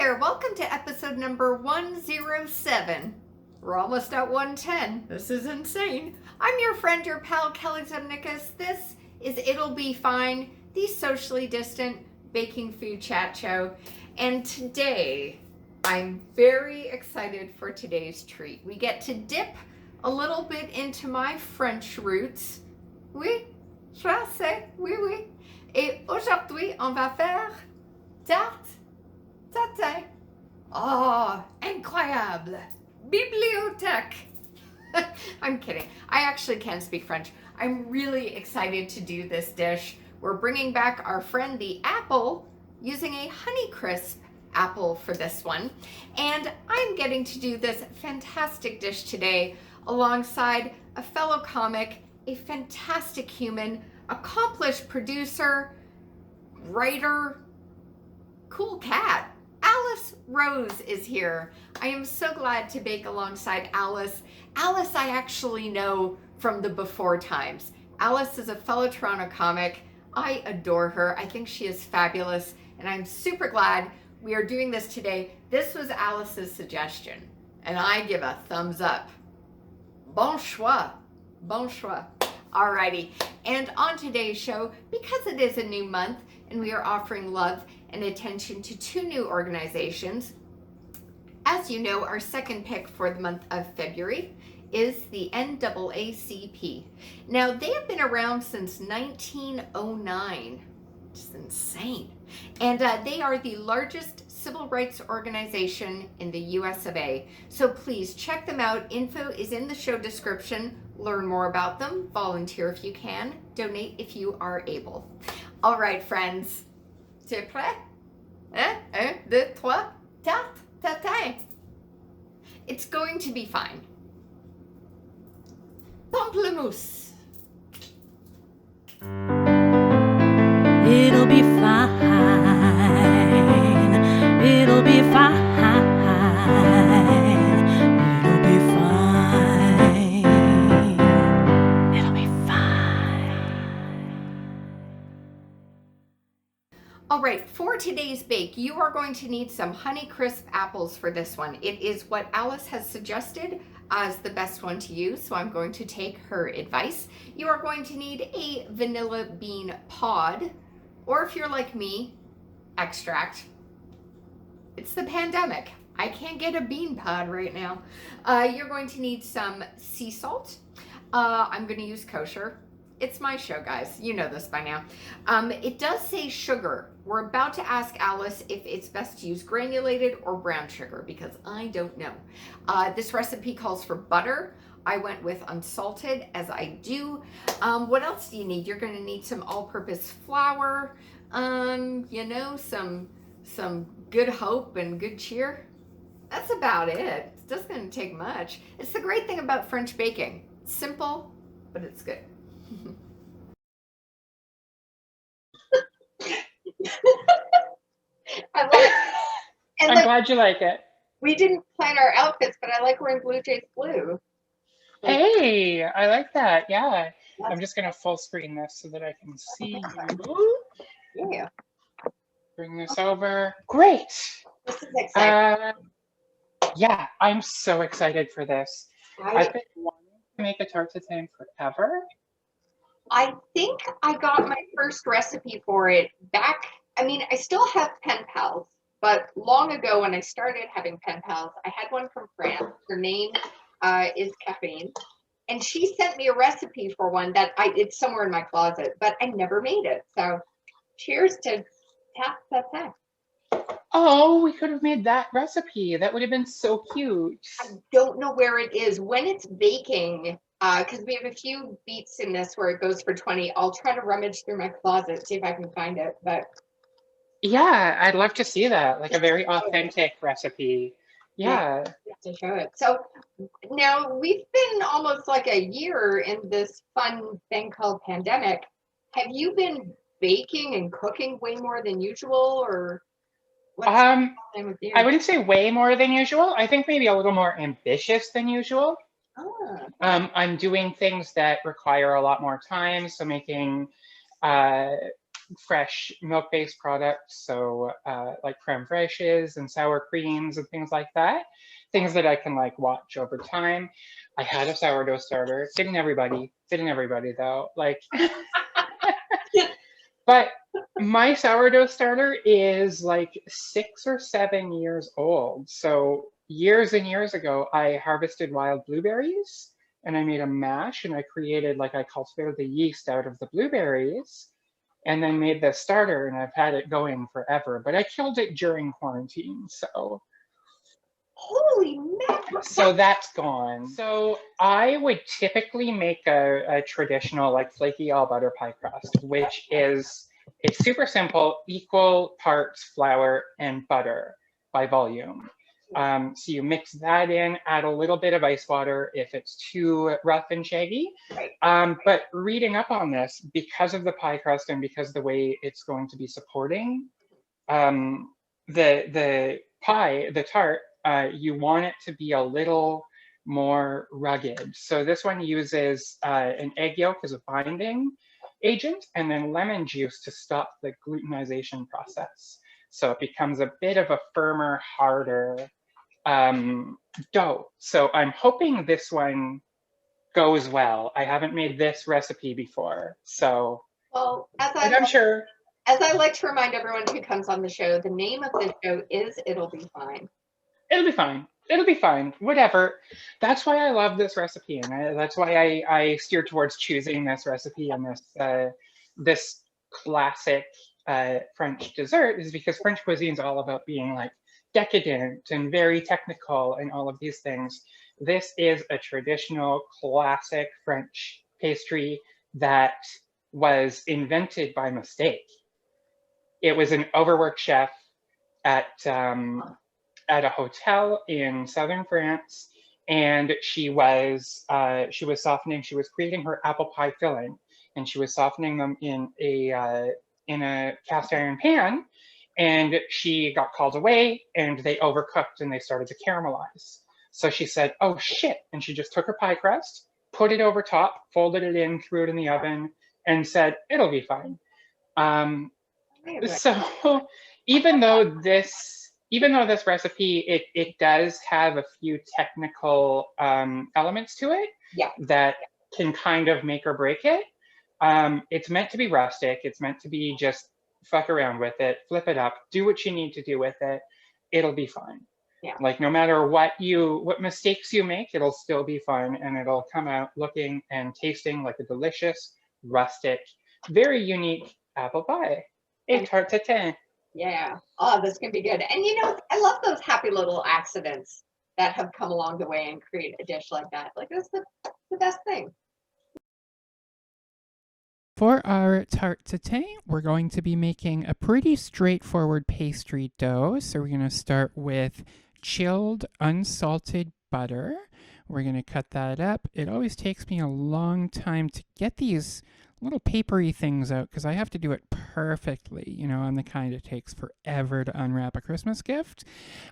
there, welcome to episode number 107. We're almost at 110. This is insane. I'm your friend, your pal, Kelly Zemnikas. This is It'll Be Fine, the socially distant baking food chat show. And today, I'm very excited for today's treat. We get to dip a little bit into my French roots. Oui, je sais, oui, oui. Et aujourd'hui, on va faire Tarte Tatin. Oh, incroyable. Bibliothèque. I'm kidding. I actually can speak French. I'm really excited to do this dish. We're bringing back our friend the apple, using a Honeycrisp apple for this one. And I'm getting to do this fantastic dish today alongside a fellow comic, a fantastic human, accomplished producer, writer, cool cat. Alice Rose is here. I am so glad to bake alongside Alice. Alice I actually know from the before times. Alice is a fellow Toronto comic. I adore her. I think she is fabulous, and I'm super glad we are doing this today. This was Alice's suggestion, and I give a thumbs up. Bon choix. Bon choix. Alrighty, and on today's show, because it is a new month and we are offering love and attention to two new organizations, as you know, our second pick for the month of February is the NAACP. Now, they have been around since 1909. It's insane. And they are the largest civil rights organization in the US of A. So please check them out. Info is in the show description. Learn more about them, volunteer if you can, donate if you are able. All right, friends, t'es prêt? Un, deux, trois, Tarte Tatin. It's going to be fine. Pamplemousse. It'll be fine. It'll be fine. It'll be fine. It'll be fine. All right, for today's bake, you are going to need some Honeycrisp apples for this one. It is what Alice has suggested as the best one to use, so I'm going to take her advice. You are going to need a vanilla bean pod, or if you're like me, extract. It's the pandemic. I can't get a bean pod right now. You're going to need some sea salt. I'm going to use kosher. It's my show, guys. You know this by now. It does say sugar. We're about to ask Alice if it's best to use granulated or brown sugar because I don't know. This recipe calls for butter. I went with unsalted, as I do. What else do you need? You're going to need some all-purpose flour. You know, some good hope and good cheer. That's about it. It doesn't going to take much. It's the great thing about French baking. It's simple, but it's good. I love it. And I'm glad you like it. We didn't plan our outfits, but I like wearing Blue Jays blue. Hey, I like that. Yeah. I'm just going to full screen this so that I can see you. Yeah. Bring this over. Great. This is exciting. Yeah, I'm so excited for this. I've been wanting to make a tarte tatin forever. I think I got my first recipe for it back. I mean, I still have pen pals, but long ago when I started having pen pals, I had one from France. Her name is Caffeine. And she sent me a recipe for one that it's somewhere in my closet, but I never made it. So cheers to Tarte Tatin. Oh, we could have made that recipe. That would have been so cute. I don't know where it is. When it's baking, because we have a few beets in this where it goes for 20, I'll try to rummage through my closet, see if I can find it. But yeah, I'd love to see that, like a very authentic recipe. Yeah. To show it. So now we've been almost like a year in this fun thing called pandemic. Have you been baking and cooking way more than usual, or what's going on with you? I wouldn't say way more than usual. I think maybe a little more ambitious than usual. I'm doing things that require a lot more time, so making fresh milk-based products, so like creme fraiches and sour creams and things like that. Things that I can like watch over time. I had a sourdough starter. Didn't everybody though? Like, but my sourdough starter is like 6 or 7 years old. So years and years ago, I harvested wild blueberries and I made a mash and I cultivated the yeast out of the blueberries and then made the starter and I've had it going forever. But I killed it during quarantine, so. Holy mackerel! So that's gone. So I would typically make a traditional like flaky all butter pie crust, which is, it's super simple, equal parts flour and butter by volume. So you mix that in, add a little bit of ice water if it's too rough and shaggy. But reading up on this, because of the pie crust and because the way it's going to be supporting the pie, the tart, you want it to be a little more rugged. So this one uses an egg yolk as a binding agent and then lemon juice to stop the glutenization process. So it becomes a bit of a firmer, harder dough. So I'm hoping this one goes well. I haven't made this recipe before, so. Well, I'm sure. As I like to remind everyone who comes on the show, the name of the show is It'll Be Fine. It'll be fine. It'll be fine. Whatever. That's why I love this recipe, and that's why I steer towards choosing this recipe and this classic French dessert, is because French cuisine is all about being like decadent and very technical and all of these things. This is a traditional classic French pastry that was invented by mistake. It was an overworked chef at a hotel in southern France, and she was creating her apple pie filling, and she was softening them in a cast iron pan, and she got called away, and they overcooked and they started to caramelize. So she said, "Oh shit!" and she just took her pie crust, put it over top, folded it in, threw it in the oven, and said, "It'll be fine." So even though this recipe, it does have a few technical elements to it that can kind of make or break it. It's meant to be rustic. It's meant to be just fuck around with it, flip it up, do what you need to do with it. It'll be fine. Yeah. Like no matter what mistakes you make, it'll still be fun and it'll come out looking and tasting like a delicious, rustic, very unique apple pie. A Tarte Tatin. Yeah. Oh, this can be good. And you know, I love those happy little accidents that have come along the way and create a dish like that. Like that's the best thing. For our tarte tatin, we're going to be making a pretty straightforward pastry dough. So we're going to start with chilled unsalted butter. We're going to cut that up. It always takes me a long time to get these little papery things out because I have to do it perfectly, you know, and the kind it takes forever to unwrap a Christmas gift.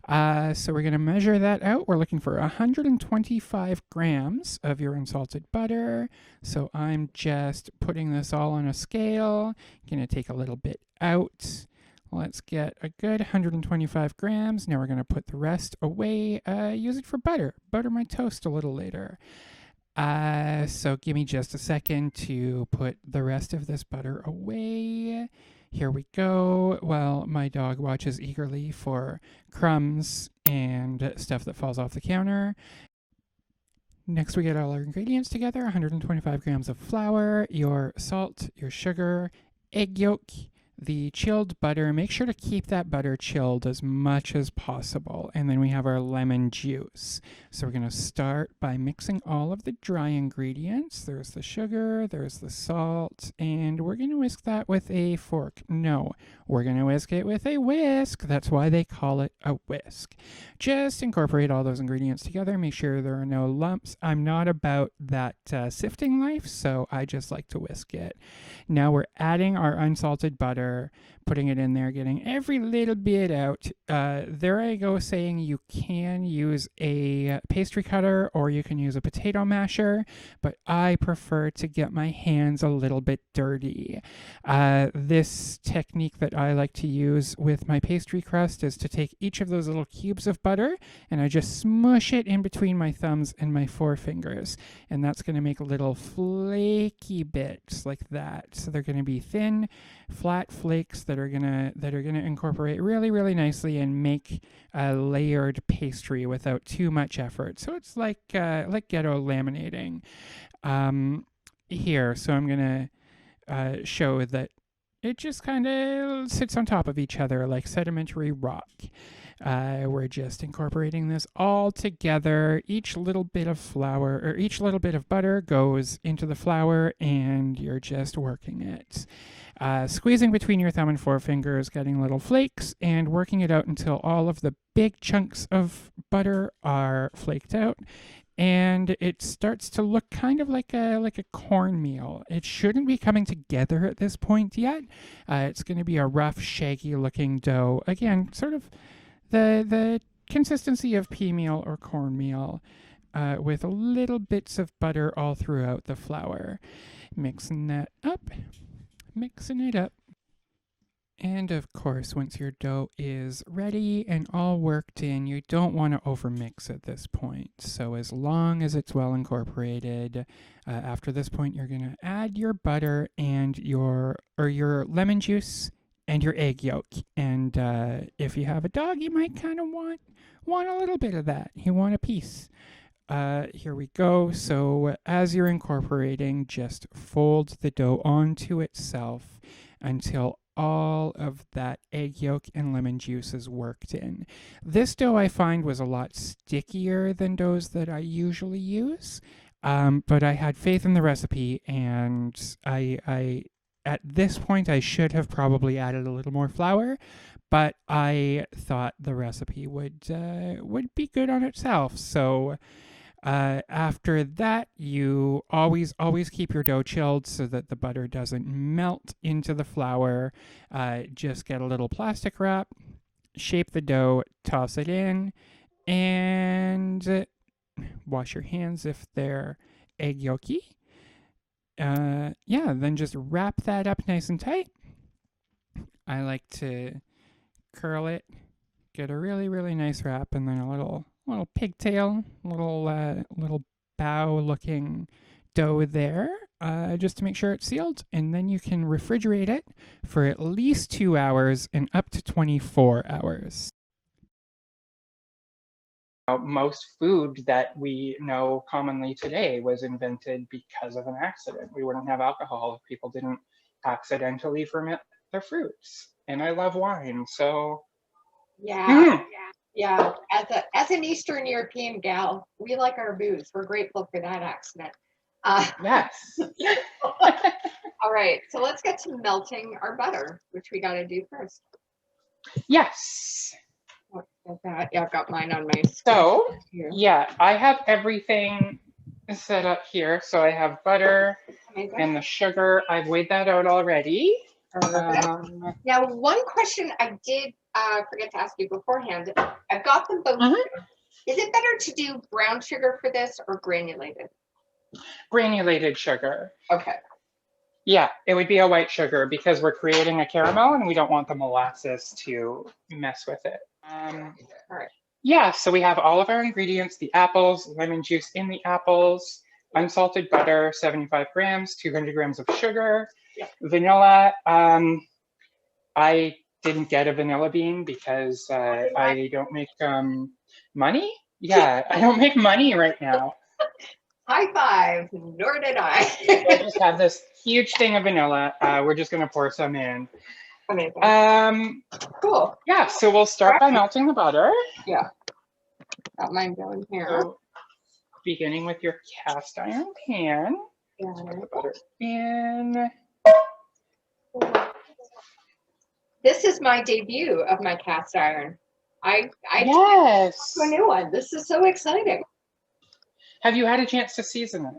So we're going to measure that out. We're looking for 125 grams of your unsalted butter. So I'm just putting this all on a scale. Going to take a little bit out. Let's get a good 125 grams. Now we're going to put the rest away. Use it for butter. Butter my toast a little later. So give me just a second to put the rest of this butter away. Here we go. Well, my dog watches eagerly for crumbs and stuff that falls off the counter. Next, we get all our ingredients together. 125 grams of flour, your salt, your sugar, egg yolk, the chilled butter. Make sure to keep that butter chilled as much as possible. And then we have our lemon juice. So we're going to start by mixing all of the dry ingredients. There's the sugar, there's the salt, and we're going to whisk that with a fork. No, we're going to whisk it with a whisk. That's why they call it a whisk. Just incorporate all those ingredients together. Make sure there are no lumps. I'm not about that sifting life, so I just like to whisk it. Now we're adding our unsalted butter. butter, putting it in there, getting every little bit out. There I go saying you can use a pastry cutter or you can use a potato masher, but I prefer to get my hands a little bit dirty. This technique that I like to use with my pastry crust is to take each of those little cubes of butter and I just smush it in between my thumbs and my forefingers. And that's going to make little flaky bits like that. So they're going to be thin, flat flakes that are gonna incorporate really, really nicely and make a layered pastry without too much effort. So it's like ghetto laminating here. So I'm gonna show that it just kind of sits on top of each other like sedimentary rock. We're just incorporating this all together. Each little bit of flour or each little bit of butter goes into the flour and you're just working it. Squeezing between your thumb and forefingers, getting little flakes and working it out until all of the big chunks of butter are flaked out. And it starts to look kind of like a cornmeal. It shouldn't be coming together at this point yet. It's going to be a rough, shaggy looking dough. Again, sort of the consistency of pea meal or cornmeal with little bits of butter all throughout the flour. Mixing it up. And of course, once your dough is ready and all worked in, you don't want to overmix at this point. So as long as it's well incorporated, after this point, you're going to add your butter and your lemon juice and your egg yolk. And if you have a dog, you might kind of want a little bit of that. You want a piece. Here we go. So as you're incorporating, just fold the dough onto itself until all of that egg yolk and lemon juice is worked in. This dough I find was a lot stickier than doughs that I usually use, but I had faith in the recipe, and I at this point I should have probably added a little more flour, but I thought the recipe would be good on itself. So after that, you always keep your dough chilled so that the butter doesn't melt into the flour. Just get a little plastic wrap, shape the dough, toss it in, and wash your hands if they're egg yolky. Then just wrap that up nice and tight. I like to curl it, get a really, really nice wrap, and then a little pigtail, little bow-looking dough there, just to make sure it's sealed. And then you can refrigerate it for at least 2 hours and up to 24 hours. Most food that we know commonly today was invented because of an accident. We wouldn't have alcohol if people didn't accidentally ferment their fruits. And I love wine, so Yeah. Yeah, as an Eastern European gal, we like our booze. We're grateful for that accident. yes. All right, so let's get to melting our butter, which we got to do first. Yes. Yeah, I've got mine on my screen. So, here. yeah, I have everything set up here. So I have butter Amazing. and the sugar. I've weighed that out already. Now, one question I did forget to ask you beforehand. I've got them both. Is it better to do brown sugar for this or granulated? Granulated sugar. Okay. Yeah, it would be a white sugar because we're creating a caramel and we don't want the molasses to mess with it. All right. Yeah, so we have all of our ingredients, the apples, lemon juice in the apples, unsalted butter, 75 grams, 200 grams of sugar, vanilla. I didn't get a vanilla bean because I don't make money. Yeah, I don't make money right now. High five, nor did I. I just have this huge thing of vanilla. We're just gonna pour some in. Amazing. Cool. Yeah, so we'll start by melting the butter. Yeah. Got mine going here. So, beginning with your cast iron pan. Yeah. Put the butter in. This is my debut of my cast iron. I Yes. a new one. This is so exciting. Have you had a chance to season it?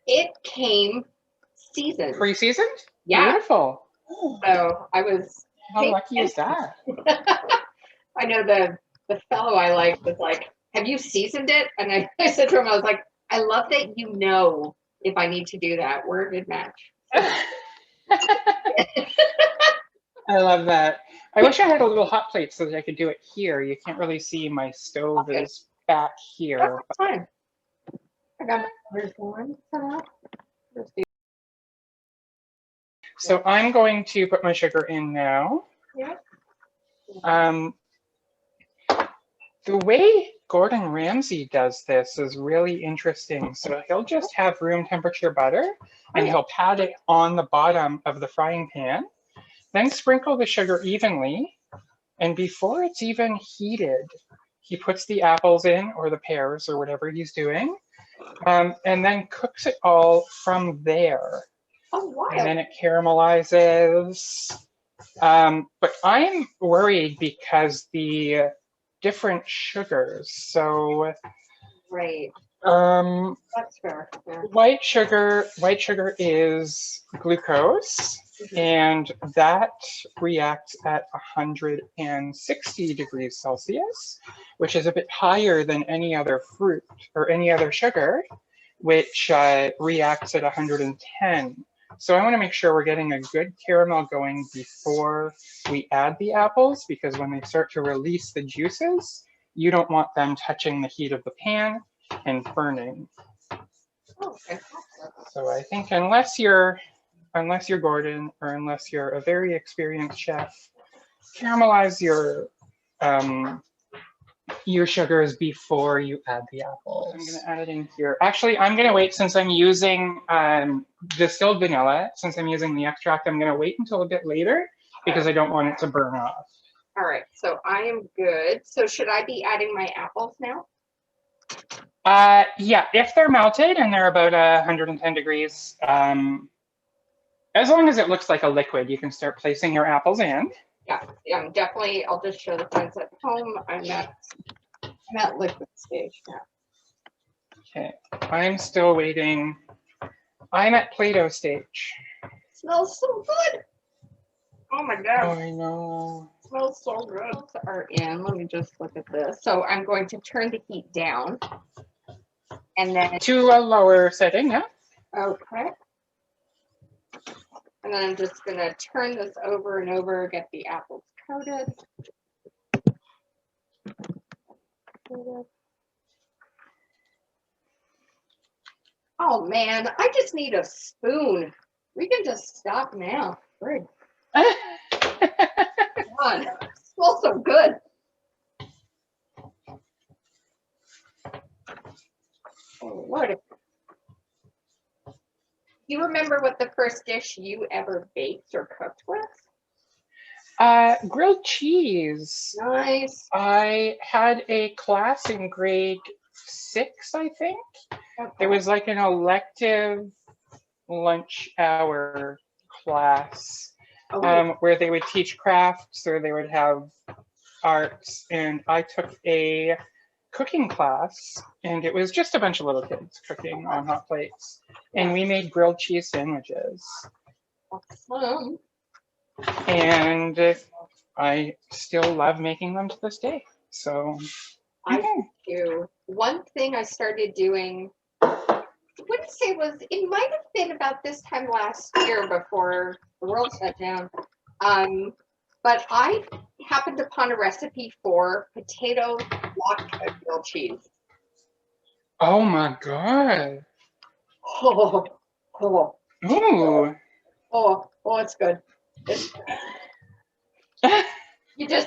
It came seasoned. Pre-seasoned? Yeah. Beautiful. So I was. How lucky is that? I know the fellow I like was like, "Have you seasoned it?" And I said to him, I was like, "I love that you know if I need to do that. We're a good match." I love that. I wish I had a little hot plate so that I could do it here. You can't really see my stove Okay. is back here. That's fine. I got my other one set up. Let's see. So I'm going to put my sugar in now. Yeah. The way Gordon Ramsay does this is really interesting. So he'll just have room temperature butter and he'll pat it on the bottom of the frying pan, then sprinkle the sugar evenly. And before it's even heated, he puts the apples in, or the pears, or whatever he's doing, and then cooks it all from there. Oh, wow. And then it caramelizes. But I'm worried because the different sugars. So Right. That's fair. Yeah. white sugar is glucose, and that reacts at 160 degrees Celsius, which is a bit higher than any other fruit or any other sugar, which reacts at 110. So I want to make sure we're getting a good caramel going before we add the apples, because when they start to release the juices, you don't want them touching the heat of the pan and burning. Oh, okay. So I think unless you're Gordon, or unless you're a very experienced chef, caramelize your sugars before you add the apples. I'm gonna add it in here. Actually, I'm gonna wait, since I'm using distilled vanilla. Since I'm using the extract, I'm gonna wait until a bit later because I don't want it to burn off. All right. So I am good. So should I be adding my apples now? Yeah, if they're melted and they're about 110 degrees, as long as it looks like a liquid, you can start placing your apples in. Yeah, I'm definitely. I'll just show the friends at home. I'm at liquid stage now. Okay, I'm still waiting. I'm at Play-Doh stage. Smells so good. Oh my God. Oh, I know. Smells so good. Are in. Let me just look at this. So I'm going to turn the heat down, and then To a lower setting, yeah. okay. And then I'm just gonna turn this over and over, get the apples coated. Oh man, I just need a spoon. We can just stop now. Great. Come on. It smells so good. Oh, Lord. Do you remember what the first dish you ever baked or cooked with? Grilled cheese. Nice. I had a class in grade 6, I think. Okay. It was like an elective lunch hour class where they would teach crafts, or they would have arts, and I took a cooking class, and it was just a bunch of little kids cooking on hot plates, and we made grilled cheese sandwiches. Awesome. And I still love making them to this day. So I do. One thing I started doing, I wouldn't say it might have been about this time last year before the world shut down. But I happened upon a recipe for potato latke grilled cheese. Oh my God. Oh, Ooh. It's good.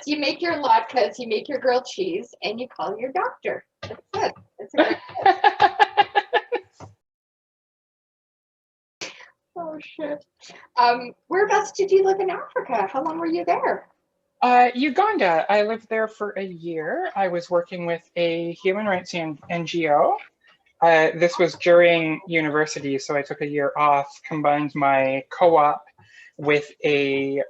You make your latkes, you make your grilled cheese, and you call your doctor. That's good. It's a great Oh shit. Whereabouts did you live in Africa? How long were you there? Uganda. I lived there for a year. I was working with a human rights NGO. This was during university, so I took a year off, combined my co-op with a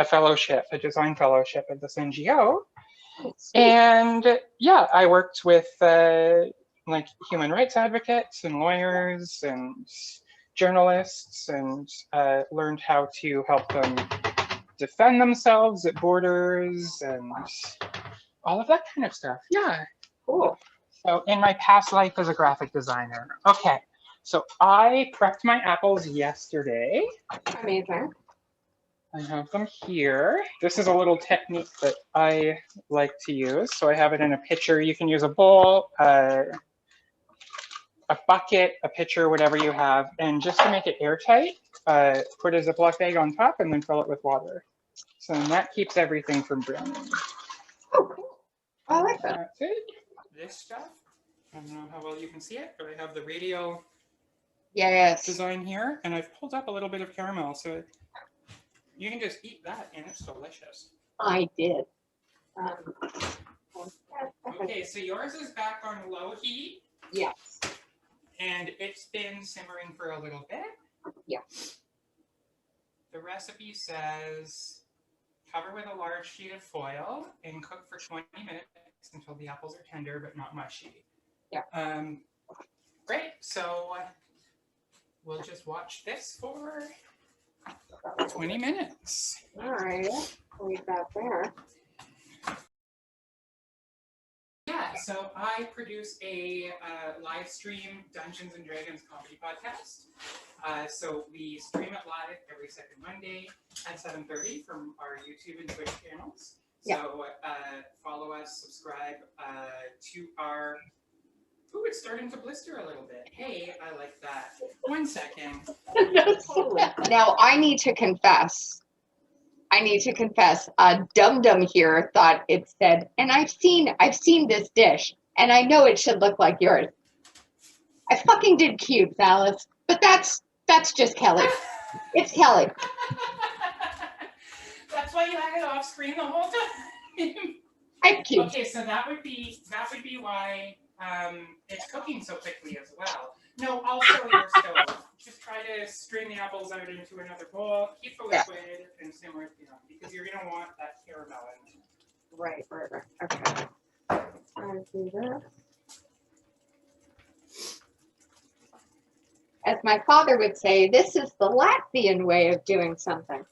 fellowship, a design fellowship at this NGO. And yeah, I worked with like human rights advocates and lawyers and journalists and learned how to help them defend themselves at borders and all of that kind of stuff. Yeah. Cool. So in my past life as a graphic designer. Okay. So I prepped my apples yesterday. Amazing. I have them here. This is a little technique that I like to use. So I have it in a pitcher. You can use a bowl, a bucket, a pitcher, whatever you have. And just to make it airtight, put a Ziploc bag on top and then fill it with water. So then that keeps everything from drowning. Oh, cool. I like that. That's it. This stuff, I don't know how well you can see it, but I have the radial Yes. design here. And I've pulled up a little bit of caramel. So you can just eat that and it's delicious. I did. Okay, so yours is back on low heat. Yes. And it's been simmering for a little bit. Yeah. The recipe says cover with a large sheet of foil and cook for 20 minutes until the apples are tender but not mushy. Yeah. Great. So we'll just watch this for 20 minutes. All right. Leave that there. Yeah, so I produce a live stream Dungeons and Dragons comedy podcast. So we stream it live every second Monday at 7:30 from our YouTube and Twitch channels. So follow us, subscribe to our... Ooh, it's starting to blister a little bit. Hey, I like that. 1 second. Now I need to confess. Dum Dum here thought it said, and I've seen this dish, and I know it should look like yours. I fucking did cubes, Alice, but that's just Kelly. It's Kelly. That's why you had it off screen the whole time. I cubed. Okay, so that would be why it's cooking so quickly as well. No, also your stove. Just try to strain the apples out into another bowl, keep the liquid, and simmer it down because you're gonna want that caramel in there. Right. Okay. I'll do this. As my father would say, this is the Latvian way of doing something.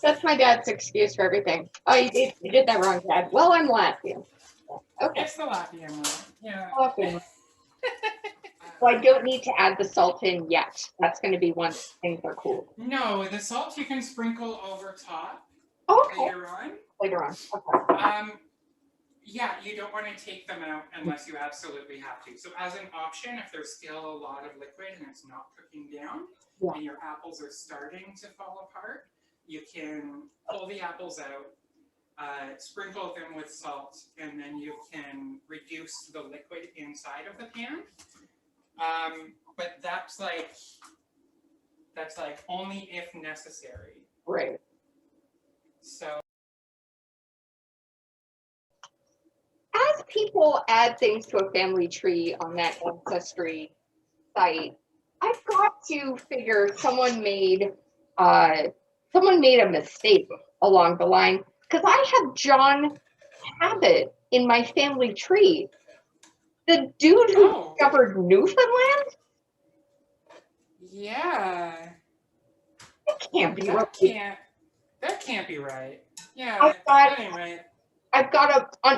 That's my dad's excuse for everything. Oh, you did that wrong, Dad. Well, I'm Latvian. Okay. It's the Latvian one. Yeah. Latvian. So I don't need to add the salt in yet. That's going to be once things are cool. No, the salt you can sprinkle over top Okay. later on. Later on. Okay. Yeah, you don't want to take them out unless you absolutely have to. So as an option, if there's still a lot of liquid and it's not cooking down, and your apples are starting to fall apart, you can pull the apples out, sprinkle them with salt, and then you can reduce the liquid inside of the pan. But that's like only if necessary. Right. So As people add things to a family tree on that ancestry site, I've got to figure someone made a mistake along the line, because I have John Cabot in my family tree. The dude who discovered Newfoundland? yeah, That can't be right. That can't be right. Yeah, I've got- that ain't right.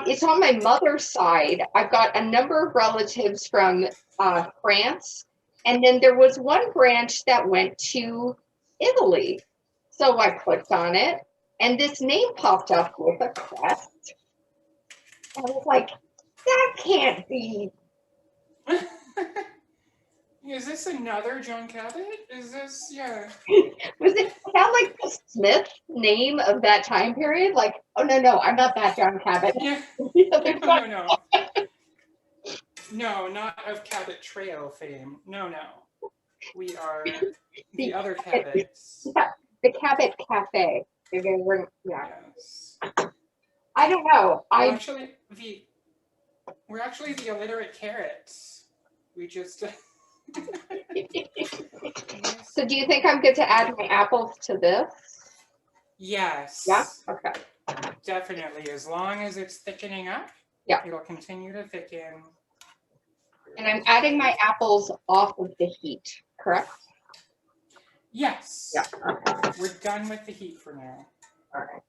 It's on my mother's side. I've got a number of relatives from France, and then there was one branch that went to Italy. So I clicked on it, and this name popped up with a crest. I was like, that can't be. Is this another John Cabot? Is this, yeah. Was it sound like the Smith name of that time period? Like, oh no, I'm not that John Cabot. Yeah. There's one- No. No, not of Cabot Trail fame. No. We are the other Cabots. Yeah, the Cabot Cafe. They're gonna bring, yeah. Yes. I don't know. We're actually the illiterate carrots. We just. So do you think I'm good to add my apples to this? Yes. Yeah? Okay. Definitely. As long as it's thickening up. Yeah. It'll continue to thicken. And I'm adding my apples off of the heat, correct? Yes. Yeah. Okay. We're done with the heat for now. All right.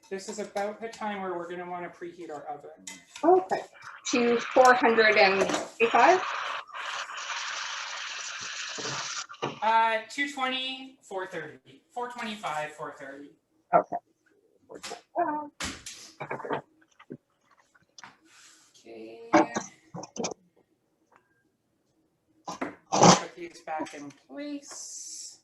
This is about the time where we're going to want to preheat our oven. Okay. To 485. 220, 430. 425, 430. Okay. Okay. Put these back in place.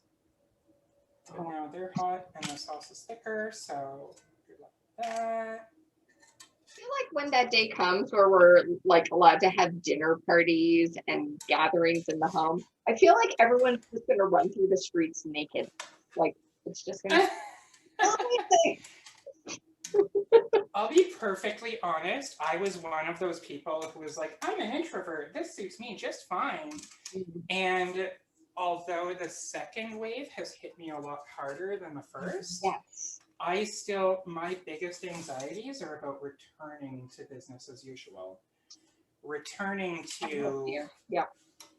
So now they're hot and the sauce is thicker, so good luck with that. I feel like when that day comes where we're like allowed to have dinner parties and gatherings in the home, I feel like everyone's just gonna run through the streets naked. Like it's just gonna. I'll be perfectly honest. I was one of those people who was like, I'm an introvert. This suits me just fine. And although the second wave has hit me a lot harder than the first, Yes. I still, my biggest anxieties are about returning to business as usual. Returning to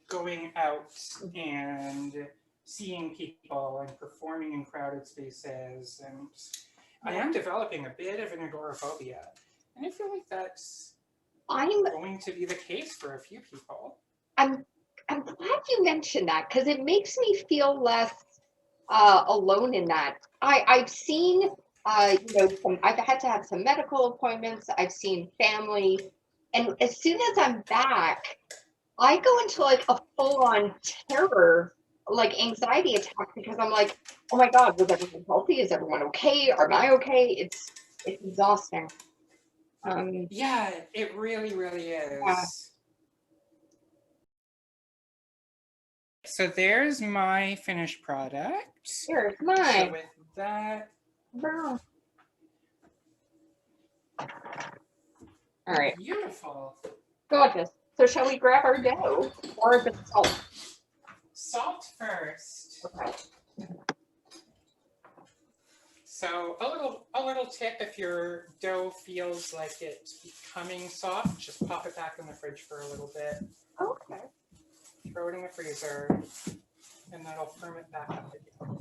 going out and seeing people and performing in crowded spaces. And I am developing a bit of an agoraphobia. And I feel like that's going to be the case for a few people. I'm glad you mentioned that because it makes me feel less alone in that. I've seen, I've had to have some medical appointments. I've seen family, and as soon as I'm back, I go into like a full-on terror, like anxiety attack because I'm like, oh my God, was everyone healthy? Is everyone okay? Am I okay? It's exhausting. Yeah, it really, really is. Yeah. So there's my finished product. Here's mine. So with that. Wow. All right. Beautiful. Gorgeous. So shall we grab our dough or is it salt? Salt first. Okay. So a little tip, if your dough feels like it's becoming soft, just pop it back in the fridge for a little bit. Okay. Throw it in the freezer, and that'll firm it back up again.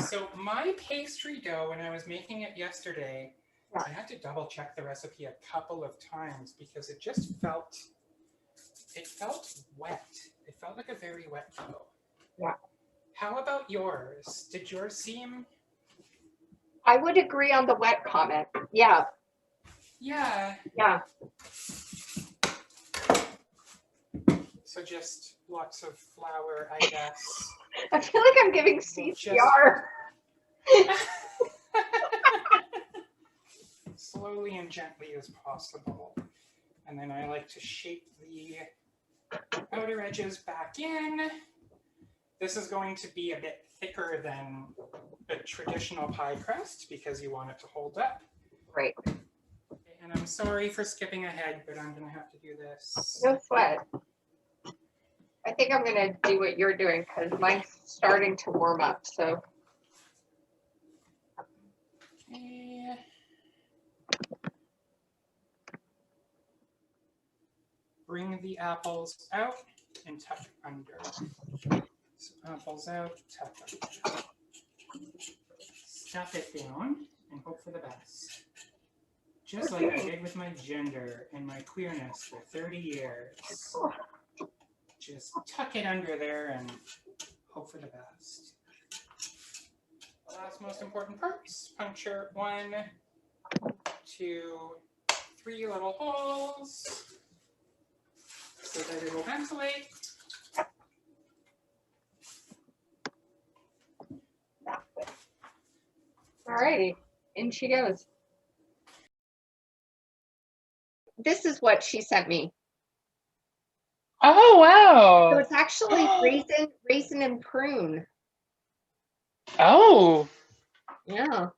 So my pastry dough, when I was making it yesterday, I had to double check the recipe a couple of times because it just felt wet. It felt like a very wet dough. Yeah. How about yours? Did yours seem? I would agree on the wet comment. Yeah. Yeah. Yeah. So just lots of flour, I guess. I feel like I'm giving CPR. Slowly and gently as possible. And then I like to shape the outer edges back in. This is going to be a bit thicker than a traditional pie crust because you want it to hold up. Right. And I'm sorry for skipping ahead, but I'm going to have to do this. No sweat. I think I'm going to do what you're doing because mine's starting to warm up. So. Okay. Bring the apples out and tuck under. So apples out, tuck under. Stuff it down and hope for the best. Just like I did with my gender and my queerness for 30 years. Just tuck it under there and hope for the best. The last most important parts, puncture 1, 2, 3 little holes so that it'll ventilate. Alrighty, in she goes. This is what she sent me. Oh, wow. So it's actually raisin and prune. Oh. Yeah.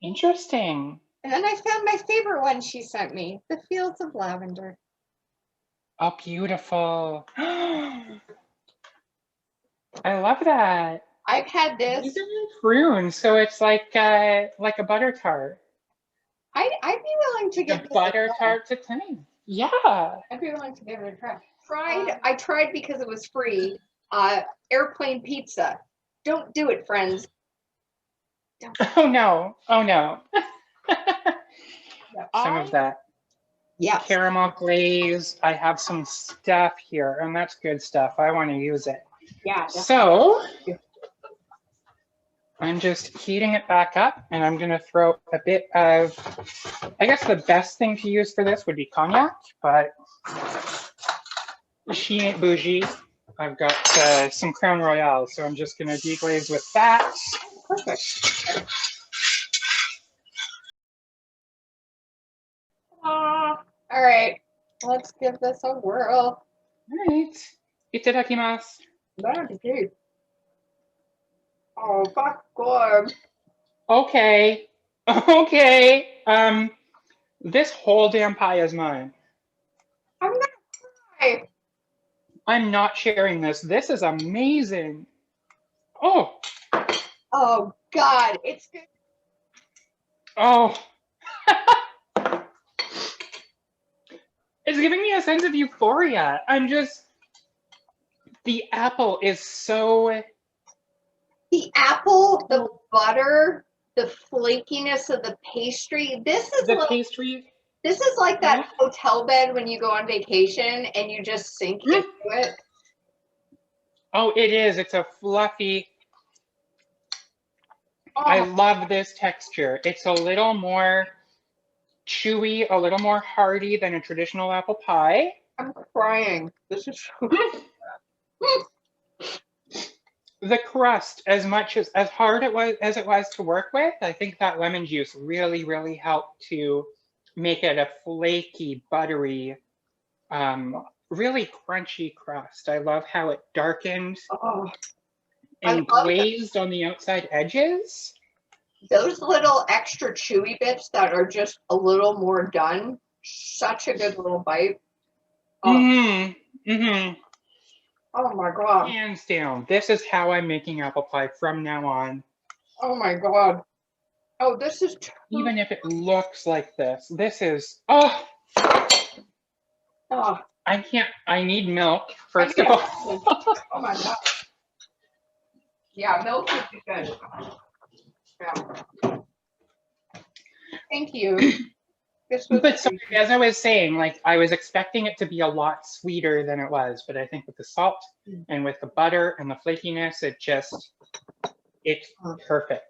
Interesting. And then I found my favorite one she sent me, the Fields of Lavender. Oh, beautiful. I love that. I've had this. These are prune, so it's like a butter tart. I'd be willing to give The this butter a try. Tarte Tatin. Yeah. I'd be willing to give it a try. I tried because it was free. Airplane pizza. Don't do it, friends. Oh no. Oh no. Yeah. Some of that Yes. caramel glaze. I have some stuff here, and that's good stuff. I want to use it. Yeah. So I'm just heating it back up, and I'm going to throw a bit of, I guess the best thing to use for this would be cognac, but she ain't bougie. I've got some Crown Royale, so I'm just going to deglaze with that. Perfect. All right. Let's give this a whirl. All right. Itadakimasu. That'd Oh, fuck, good. Okay. Okay. This whole damn pie is mine. I'm gonna try. I'm not sharing this. This is amazing. Oh, Oh, God. It's good. oh. It's giving me a sense of euphoria. The apple is so, The apple, the butter, the flakiness of the pastry. the pastry. This is like that hotel bed when you go on vacation and you just sink into it. Oh, it is. It's a fluffy. I Oh, love this texture. It's a little more chewy, a little more hearty than a traditional apple pie. I'm crying. This is so The crust, as hard as it was to work with, I think that lemon juice really, really helped to make it a flaky, buttery, really crunchy crust. I love how it darkened Oh, and I love glazed on the outside edges. those little extra chewy bits that are just a little more done. Such a good little bite. Oh, Mm-hmm. Mm-hmm. oh my God. Hands down. This is how I'm making apple pie from now on. Oh my God. Oh, this is Even if it looks like this. This is, oh, oh, I need milk, first of all. oh my God. Yeah, milk would be good. Yeah. Thank you. This was But so, as I was saying, like I was expecting it to be a lot sweeter than it was, but I think with the salt and with the butter and the flakiness, it's perfect.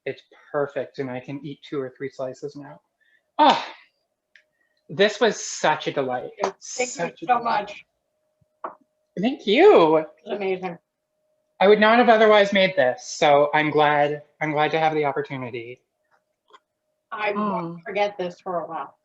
It's perfect, and I can eat 2 or 3 slices now. Oh, this was such a delight. Thank you so much. Thank you. It's amazing. I would not have otherwise made this, so I'm glad to have the opportunity. I won't forget this for a while.